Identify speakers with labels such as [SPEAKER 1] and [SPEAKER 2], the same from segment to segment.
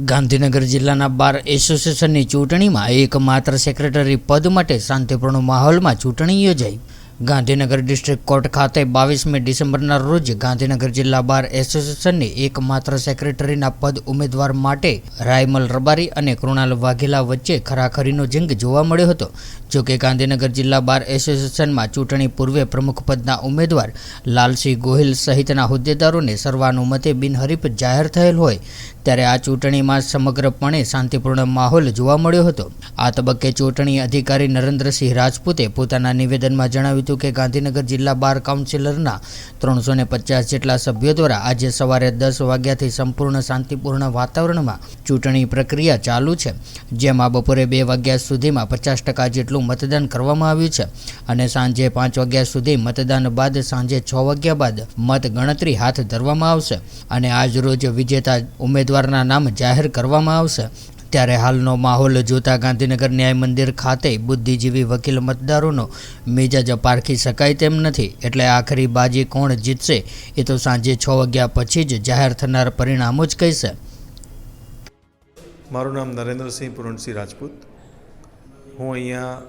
[SPEAKER 1] ગાંધીનગર જિલ્લાના બાર એસોસિએશનની ચૂંટણીમાં એકમાત્ર સેક્રેટરી પદ માટે શાંતિપૂર્ણ માહોલમાં ચૂંટણી યોજાઈ. ગાંધીનગર ડિસ્ટ્રિક્ટ કોર્ટ ખાતે 22મી ડિસેમ્બરના રોજ ગાંધીનગર જિલ્લા બાર એસોસિએશનની એકમાત્ર સેક્રેટરીના પદ ઉમેદવાર માટે રાયમલ રબારી અને કૃણાલ વાઘેલા વચ્ચે ખરાખરીનો જંગ જોવા મળ્યો હતો. જોકે ગાંધીનગર જિલ્લા બાર એસોસિએશનમાં ચૂંટણી પૂર્વે પ્રમુખ પદના ઉમેદવાર લાલસિંહ ગોહિલ સહિતના હોદ્દેદારોને સર્વાનુમતે બિનહરીફ જાહેર થયેલ હોય ત્યારે આ ચૂંટણીમાં સમગ્રપણે શાંતિપૂર્ણ માહોલ જોવા મળ્યો હતો. આ તબક્કે ચૂંટણી અધિકારી નરેન્દ્રસિંહ રાજપૂતે પોતાના નિવેદનમાં જણાવ્યું હતું કે ગાંધીનગર જિલ્લા બાર કાઉન્સિલરના 350 જેટલા સભ્યો દ્વારા આજે સવારે 10 વાગ્યાથી સંપૂર્ણ શાંતિપૂર્ણ વાતાવરણમાં ચૂંટણી પ્રક્રિયા ચાલુ છે, જેમાં બપોરે 2 વાગ્યા સુધીમાં 50% જેટલું મતદાન કરવામાં આવ્યું છે અને સાંજે 5 વાગ્યા સુધી મતદાન બાદ સાંજે 6 વાગ્યા બાદ મત ગણતરી હાથ ધરવામાં આવશે અને આજ રોજ વિજેતા ઉમેદવારના નામ જાહેર કરવામાં આવશે. ત્યારે હાલનો માહોલ જોતા ગાંધીનગર ન્યાય મંદિર ખાતે બુદ્ધિજીવી વકીલ મતદારોનો મિજાજ પારખી શકાય તેમ નથી, એટલે આખરી બાજી કોણ જીતશે એ તો સાંજે 6 વાગ્યા પછી જ જાહેર થનાર પરિણામો જ કહેશે.
[SPEAKER 2] મારું નામ નરેન્દ્રસિંહ પૂરણસિંહ રાજપૂત. હું અહીંયા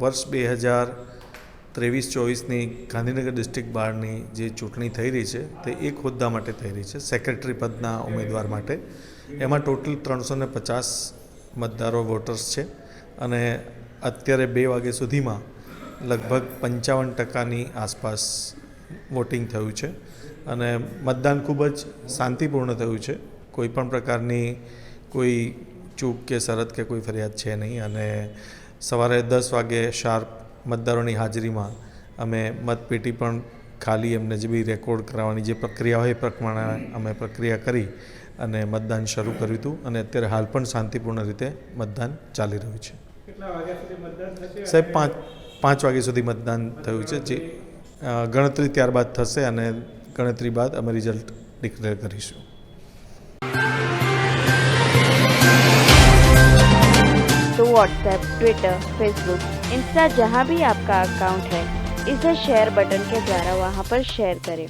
[SPEAKER 2] વર્ષ 2023-24ની ગાંધીનગર ડિસ્ટ્રિક્ટ બારની જે ચૂંટણી થઈ રહી છે તે એક હોદ્દા માટે થઈ રહી છે, સેક્રેટરી પદના ઉમેદવાર માટે. એમાં ટોટલ 350 મતદારો વોટર્સ છે અને અત્યારે 2 વાગ્યા સુધીમાં લગભગ 55%ની આસપાસ વોટિંગ થયું છે અને મતદાન ખૂબ જ શાંતિપૂર્ણ થયું છે. કોઈ પણ પ્રકારની કોઈ ચૂક કે શરત કે કોઈ ફરિયાદ છે નહીં અને સવારે 10 વાગે શાર્પ મતદારોની હાજરીમાં અમે મતપેટી પણ ખાલી એમને જે બી રેકોર્ડ કરાવવાની જે પ્રક્રિયા હોય એ પ્રમાણે અમે પ્રક્રિયા કરી અને મતદાન શરૂ કર્યું હતું અને અત્યારે હાલ પણ શાંતિપૂર્ણ રીતે મતદાન ચાલી રહ્યું છે. સાહેબ 5 વાગ્યા સુધી મતદાન થયું છે, જે ગણતરી ત્યારબાદ થશે અને ગણતરી બાદ અમે રિઝલ્ટ ડિક્લેર કરીશું.
[SPEAKER 3] तो व्हाट्सएप, ट्विटर, फेसबुक, इंस्टा जहाँ भी आपका अकाउंट है, इसे शेयर बटन के द्वारा वहाँ पर शेयर करें.